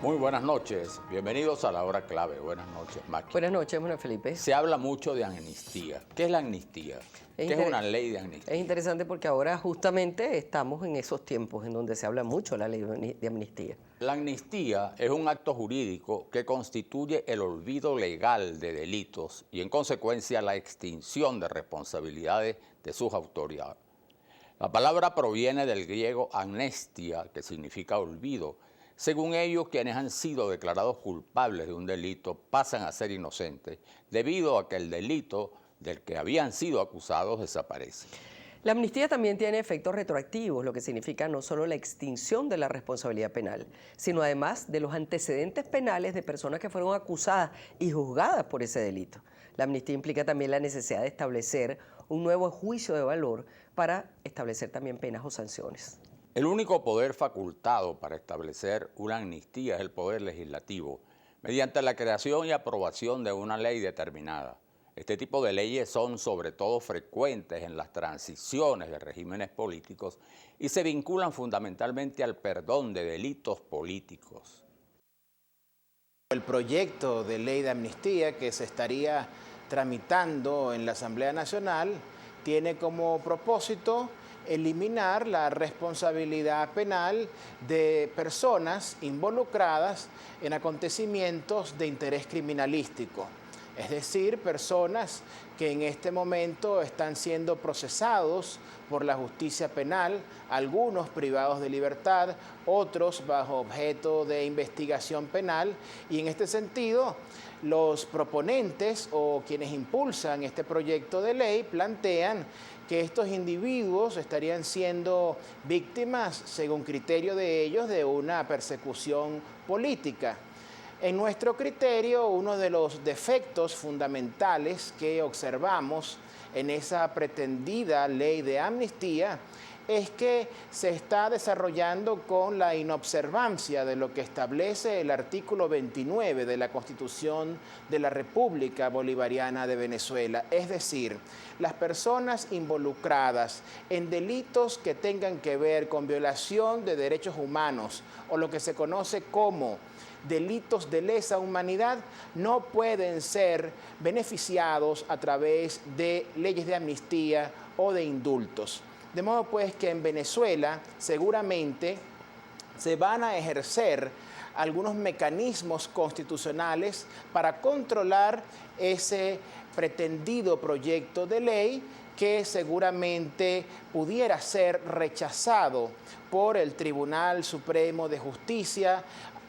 Muy buenas noches, bienvenidos a La Hora Clave. Buenas noches, Maki. Buenas noches, Manuel Felipe. Se habla mucho de amnistía. ¿Qué es la amnistía? ¿Qué es una ley de amnistía? Es interesante porque ahora justamente estamos en esos tiempos en donde se habla mucho de la ley de amnistía. La amnistía es un acto jurídico que constituye el olvido legal de delitos y en consecuencia la extinción de responsabilidades de sus autoridades. La palabra proviene del griego amnestia, que significa olvido. Según ellos, quienes han sido declarados culpables de un delito pasan a ser inocentes, debido a que el delito del que habían sido acusados desaparece. La amnistía también tiene efectos retroactivos, lo que significa no solo la extinción de la responsabilidad penal, sino además de los antecedentes penales de personas que fueron acusadas y juzgadas por ese delito. La amnistía implica también la necesidad de establecer un nuevo juicio de valor para establecer también penas o sanciones. El único poder facultado para establecer una amnistía es el poder legislativo, mediante la creación y aprobación de una ley determinada. Este tipo de leyes son sobre todo frecuentes en las transiciones de regímenes políticos y se vinculan fundamentalmente al perdón de delitos políticos. El proyecto de ley de amnistía que se estaría tramitando en la Asamblea Nacional tiene como propósito eliminar la responsabilidad penal de personas involucradas en acontecimientos de interés criminalístico. Es decir, personas que en este momento están siendo procesados por la justicia penal, algunos privados de libertad, otros bajo objeto de investigación penal, y en este sentido, los proponentes o quienes impulsan este proyecto de ley plantean que estos individuos estarían siendo víctimas, según criterio de ellos, de una persecución política. En nuestro criterio, uno de los defectos fundamentales que observamos en esa pretendida ley de amnistía es que se está desarrollando con la inobservancia de lo que establece el artículo 29 de la Constitución de la República Bolivariana de Venezuela. Es decir, las personas involucradas en delitos que tengan que ver con violación de derechos humanos o lo que se conoce como delitos de lesa humanidad no pueden ser beneficiados a través de leyes de amnistía o de indultos. De modo pues que en Venezuela seguramente se van a ejercer algunos mecanismos constitucionales para controlar ese pretendido proyecto de ley que seguramente pudiera ser rechazado por el Tribunal Supremo de Justicia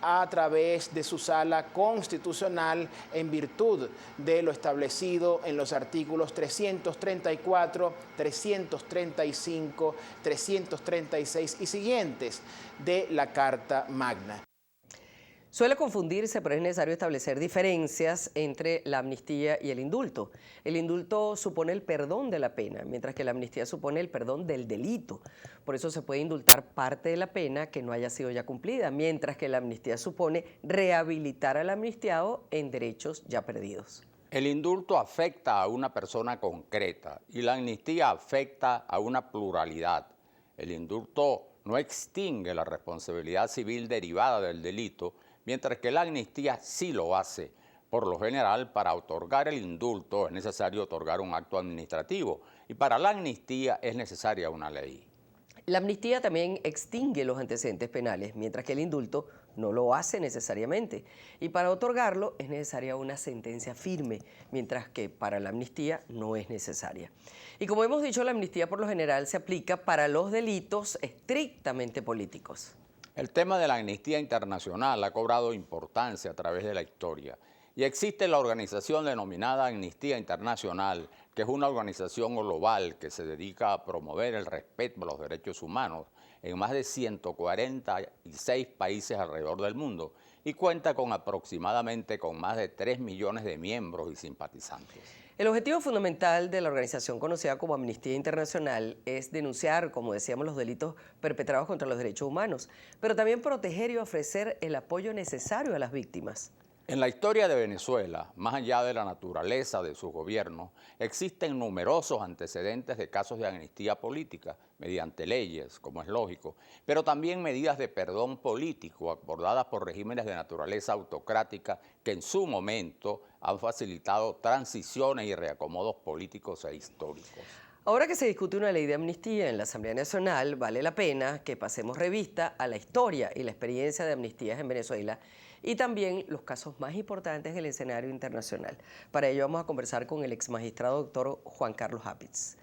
a través de su sala constitucional en virtud de lo establecido en los artículos 334, 335, 336 y siguientes de la Carta Magna. Suele confundirse, pero es necesario establecer diferencias entre la amnistía y el indulto. El indulto supone el perdón de la pena, mientras que la amnistía supone el perdón del delito. Por eso se puede indultar parte de la pena que no haya sido ya cumplida, mientras que la amnistía supone rehabilitar al amnistiado en derechos ya perdidos. El indulto afecta a una persona concreta y la amnistía afecta a una pluralidad. El indulto no extingue la responsabilidad civil derivada del delito, mientras que la amnistía sí lo hace. Por lo general, para otorgar el indulto es necesario otorgar un acto administrativo y para la amnistía es necesaria una ley. La amnistía también extingue los antecedentes penales, mientras que el indulto no lo hace necesariamente. Y para otorgarlo es necesaria una sentencia firme, mientras que para la amnistía no es necesaria. Y como hemos dicho, la amnistía por lo general se aplica para los delitos estrictamente políticos. El tema de la amnistía internacional ha cobrado importancia a través de la historia y existe la organización denominada Amnistía Internacional, que es una organización global que se dedica a promover el respeto a los derechos humanos en más de 146 países alrededor del mundo y cuenta con aproximadamente más de 3 millones de miembros y simpatizantes. El objetivo fundamental de la organización conocida como Amnistía Internacional es denunciar, como decíamos, los delitos perpetrados contra los derechos humanos, pero también proteger y ofrecer el apoyo necesario a las víctimas. En la historia de Venezuela, más allá de la naturaleza de sus gobiernos, existen numerosos antecedentes de casos de amnistía política, mediante leyes, como es lógico, pero también medidas de perdón político acordadas por regímenes de naturaleza autocrática que en su momento han facilitado transiciones y reacomodos políticos e históricos. Ahora que se discute una ley de amnistía en la Asamblea Nacional, vale la pena que pasemos revista a la historia y la experiencia de amnistías en Venezuela y también los casos más importantes en el escenario internacional. Para ello vamos a conversar con el ex magistrado doctor Juan Carlos Apitz.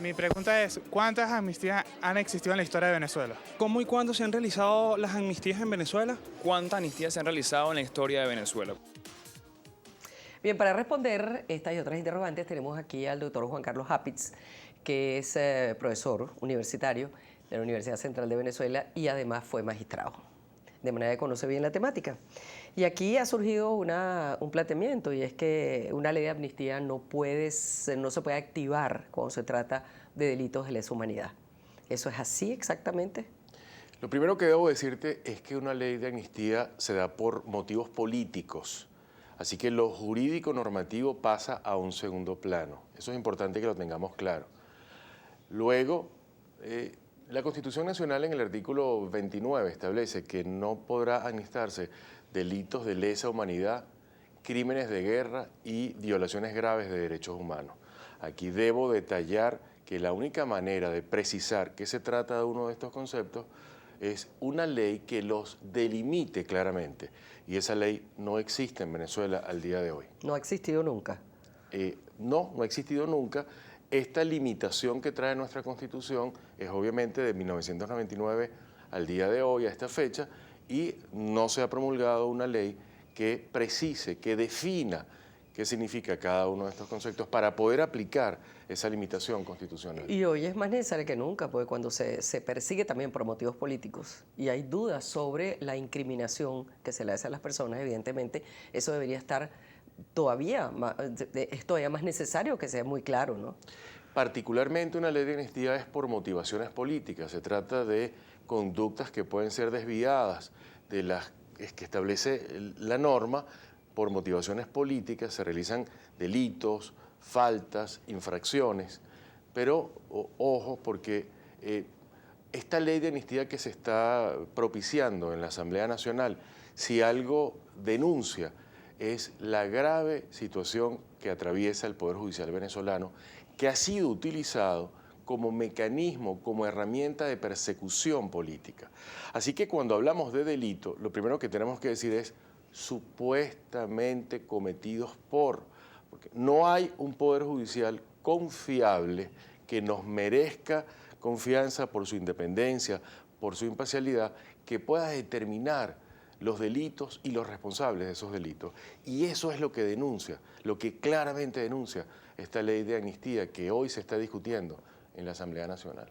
Mi pregunta es, ¿cuántas amnistías han existido en la historia de Venezuela? ¿Cómo y cuándo se han realizado las amnistías en Venezuela? ¿Cuántas amnistías se han realizado en la historia de Venezuela? Bien, para responder estas y otras interrogantes tenemos aquí al doctor Juan Carlos Apitz, que es profesor universitario de la Universidad Central de Venezuela y además fue magistrado, de manera que conoce bien la temática. Y aquí ha surgido un planteamiento, y es que una ley de amnistía no se puede activar cuando se trata de delitos de lesa humanidad. ¿Eso es así exactamente? Lo primero que debo decirte es que una ley de amnistía se da por motivos políticos. Así que lo jurídico normativo pasa a un segundo plano. Eso es importante que lo tengamos claro. Luego, la Constitución Nacional en el artículo 29 establece que no podrá amnistarse delitos de lesa humanidad, crímenes de guerra y violaciones graves de derechos humanos. Aquí debo detallar que la única manera de precisar que se trata de uno de estos conceptos es una ley que los delimite claramente. Y esa ley no existe en Venezuela al día de hoy. ¿No ha existido nunca? No ha existido nunca. Esta limitación que trae nuestra Constitución es obviamente de 1999 al día de hoy, a esta fecha, y no se ha promulgado una ley que precise, que defina qué significa cada uno de estos conceptos para poder aplicar esa limitación constitucional. Y hoy es más necesario que nunca, porque cuando se persigue también por motivos políticos y hay dudas sobre la incriminación que se le hace a las personas, evidentemente eso debería estar todavía más necesario que sea muy claro, ¿no? Particularmente una ley de amnistía es por motivaciones políticas. Se trata de conductas que pueden ser desviadas de las que establece la norma. Por motivaciones políticas se realizan delitos, faltas, infracciones, pero ojo, porque esta ley de amnistía que se está propiciando en la Asamblea Nacional, si algo denuncia, es la grave situación que atraviesa el Poder Judicial venezolano, que ha sido utilizado como mecanismo, como herramienta de persecución política. Así que cuando hablamos de delito, lo primero que tenemos que decir es supuestamente cometidos porque no hay un Poder Judicial confiable que nos merezca confianza por su independencia, por su imparcialidad, que pueda determinar los delitos y los responsables de esos delitos. Y eso es lo que denuncia, lo que claramente denuncia esta ley de amnistía que hoy se está discutiendo en la Asamblea Nacional.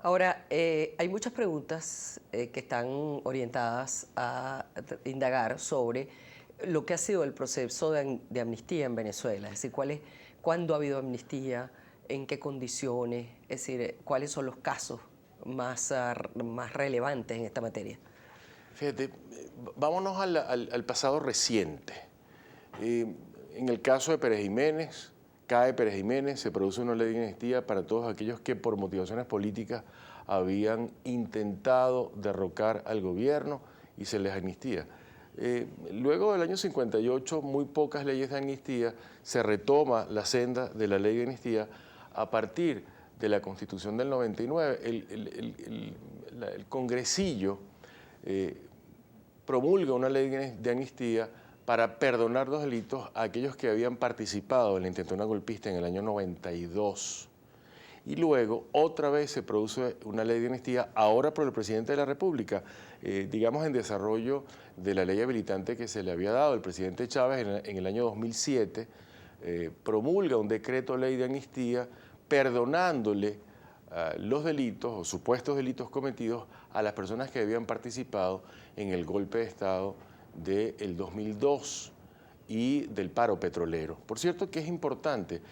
Ahora, hay muchas preguntas que están orientadas a indagar sobre lo que ha sido el proceso de amnistía en Venezuela, es decir, cuándo ha habido amnistía, en qué condiciones, es decir, cuáles son los casos más relevantes en esta materia. Fíjate, vámonos al pasado reciente. En el caso de Pérez Jiménez, cae Pérez Jiménez, se produce una ley de amnistía para todos aquellos que por motivaciones políticas habían intentado derrocar al gobierno y se les amnistía. Luego del año 58, muy pocas leyes de amnistía, se retoma la senda de la ley de amnistía a partir de la Constitución del 99. El congresillo promulga una ley de amnistía para perdonar los delitos a aquellos que habían participado en la intentona golpista en el año 92. Y luego otra vez se produce una ley de amnistía, ahora por el presidente de la República, digamos en desarrollo de la ley habilitante que se le había dado. El presidente Chávez en el año 2007 promulga un decreto ley de amnistía perdonándole los delitos o supuestos delitos cometidos a las personas que habían participado en el golpe de Estado del 2002. y del paro petrolero. Por cierto que es importante,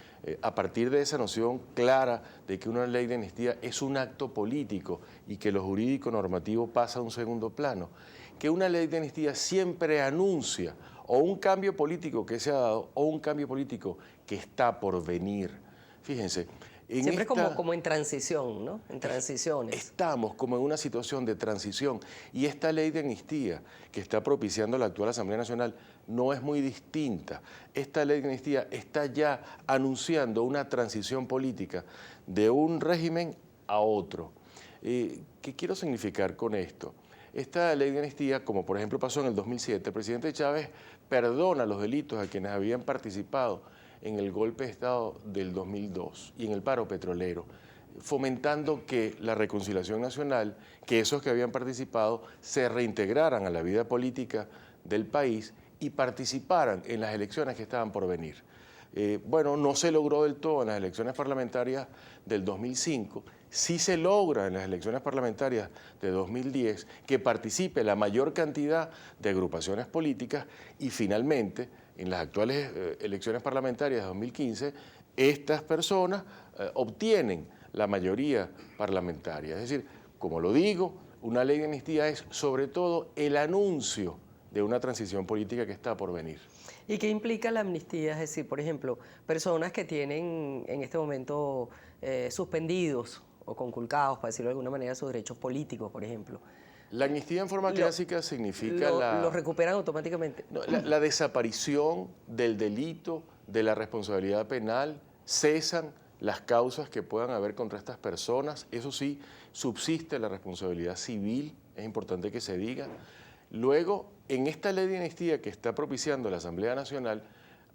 a partir de esa noción clara de que una ley de amnistía es un acto político y que lo jurídico normativo pasa a un segundo plano, que una ley de amnistía siempre anuncia o un cambio político que se ha dado o un cambio político que está por venir. Fíjense. Siempre como en transición, ¿no? En transiciones. Estamos como en una situación de transición y esta ley de amnistía que está propiciando la actual Asamblea Nacional no es muy distinta. Esta ley de amnistía está ya anunciando una transición política de un régimen a otro. ¿Qué quiero significar con esto? Esta ley de amnistía, como por ejemplo pasó en el 2007, el presidente Chávez perdona los delitos a quienes habían participado en el golpe de Estado del 2002 y en el paro petrolero, fomentando que la reconciliación nacional, que esos que habían participado se reintegraran a la vida política del país y participaran en las elecciones que estaban por venir. Bueno, no se logró del todo en las elecciones parlamentarias del 2005, sí se logra en las elecciones parlamentarias de 2010 que participe la mayor cantidad de agrupaciones políticas y finalmente en las actuales elecciones parlamentarias de 2015 estas personas obtienen la mayoría parlamentaria. Es decir, como lo digo, una ley de amnistía es sobre todo el anuncio de una transición política que está por venir. ¿Y qué implica la amnistía? Es decir, por ejemplo, personas que tienen en este momento suspendidos o conculcados, para decirlo de alguna manera, sus derechos políticos, por ejemplo. La amnistía en forma clásica significa ¿Lo recuperan automáticamente? No, la desaparición del delito, de la responsabilidad penal, cesan las causas que puedan haber contra estas personas. Eso sí, subsiste la responsabilidad civil, es importante que se diga. Luego, en esta ley de amnistía que está propiciando la Asamblea Nacional,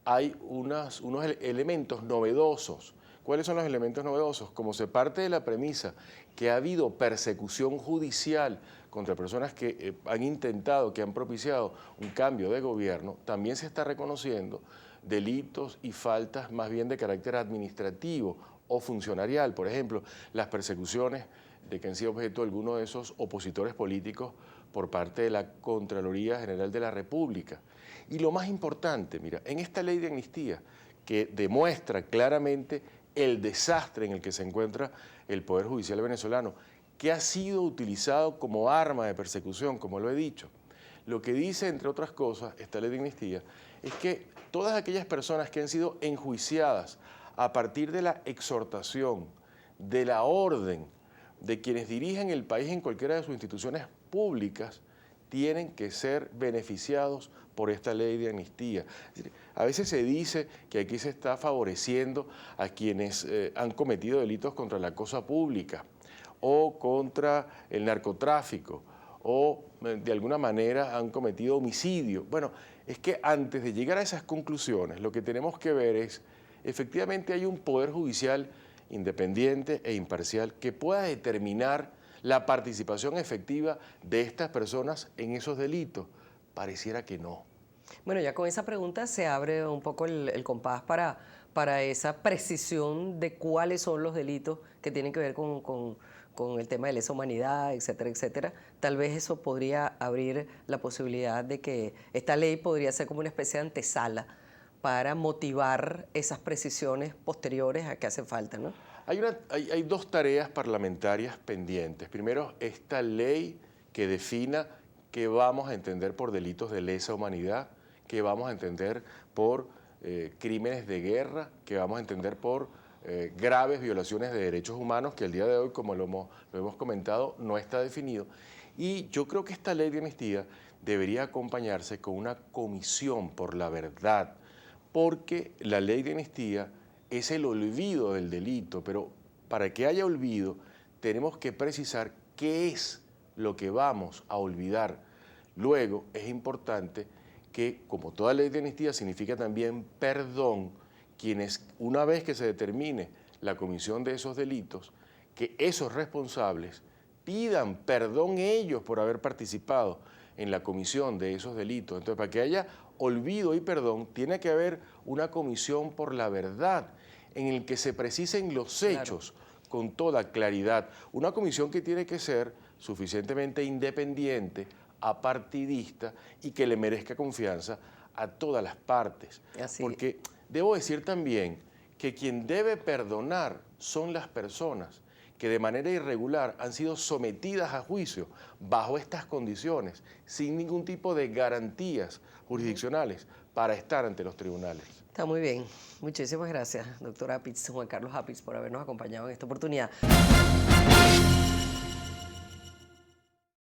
hay unos elementos novedosos. ¿Cuáles son los elementos novedosos? Como se parte de la premisa que ha habido persecución judicial contra personas que han intentado, que han propiciado un cambio de gobierno, también se está reconociendo delitos y faltas más bien de carácter administrativo o funcionarial. Por ejemplo, las persecuciones de que han sido objeto algunos de esos opositores políticos por parte de la Contraloría General de la República. Y lo más importante, mira, en esta ley de amnistía, que demuestra claramente el desastre en el que se encuentra el Poder Judicial venezolano, que ha sido utilizado como arma de persecución, como lo he dicho. Lo que dice, entre otras cosas, esta ley de amnistía, es que todas aquellas personas que han sido enjuiciadas a partir de la exhortación, de la orden, de quienes dirigen el país en cualquiera de sus instituciones públicas, tienen que ser beneficiados por esta ley de amnistía. Es decir, a veces se dice que aquí se está favoreciendo a quienes han cometido delitos contra la cosa pública o contra el narcotráfico o de alguna manera han cometido homicidio. Bueno, es que antes de llegar a esas conclusiones, lo que tenemos que ver es, efectivamente hay un poder judicial independiente e imparcial que pueda determinar la participación efectiva de estas personas en esos delitos. Pareciera que no. Bueno, ya con esa pregunta se abre un poco el compás para esa precisión de cuáles son los delitos que tienen que ver con el tema de lesa humanidad, etcétera, etcétera. Tal vez eso podría abrir la posibilidad de que esta ley podría ser como una especie de antesala para motivar esas precisiones posteriores a que hacen falta, ¿no? Hay dos tareas parlamentarias pendientes. Primero, esta ley que defina qué vamos a entender por delitos de lesa humanidad, qué vamos a entender por crímenes de guerra, qué vamos a entender por graves violaciones de derechos humanos, que el día de hoy, como lo hemos comentado, no está definido. Y yo creo que esta ley de amnistía debería acompañarse con una comisión por la verdad, porque la ley de amnistía es el olvido del delito, pero para que haya olvido tenemos que precisar qué es lo que vamos a olvidar. Luego es importante que, como toda ley de amnistía significa también perdón, quienes una vez que se determine la comisión de esos delitos, que esos responsables pidan perdón ellos por haber participado en la comisión de esos delitos. Entonces, para que haya olvido y perdón, tiene que haber una comisión por la verdad, en el que se precisen los hechos con toda claridad. Una comisión que tiene que ser suficientemente independiente, apartidista y que le merezca confianza a todas las partes. Así. Porque debo decir también que quien debe perdonar son las personas que de manera irregular han sido sometidas a juicio bajo estas condiciones, sin ningún tipo de garantías jurisdiccionales para estar ante los tribunales. Está muy bien. Muchísimas gracias, doctor Apitz, Juan Carlos Apitz, por habernos acompañado en esta oportunidad.